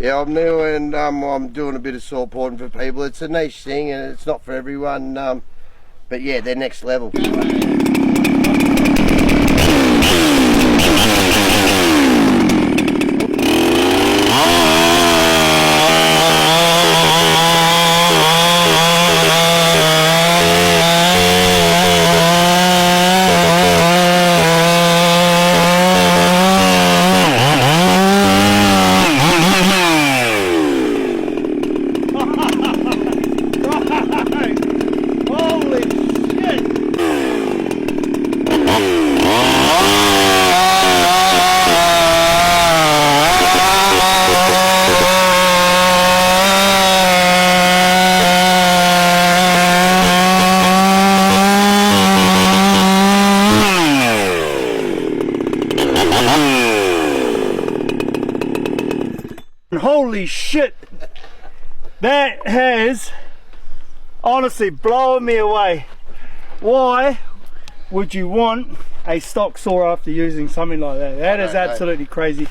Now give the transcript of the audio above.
Yeah, I'm new and I'm doing a bit of saw porting for people. It's a niche thing and it's not for everyone, but yeah, they're next level. Holy shit, that has honestly blown me away. Why would you want a stock saw after using something like that? That is absolutely crazy.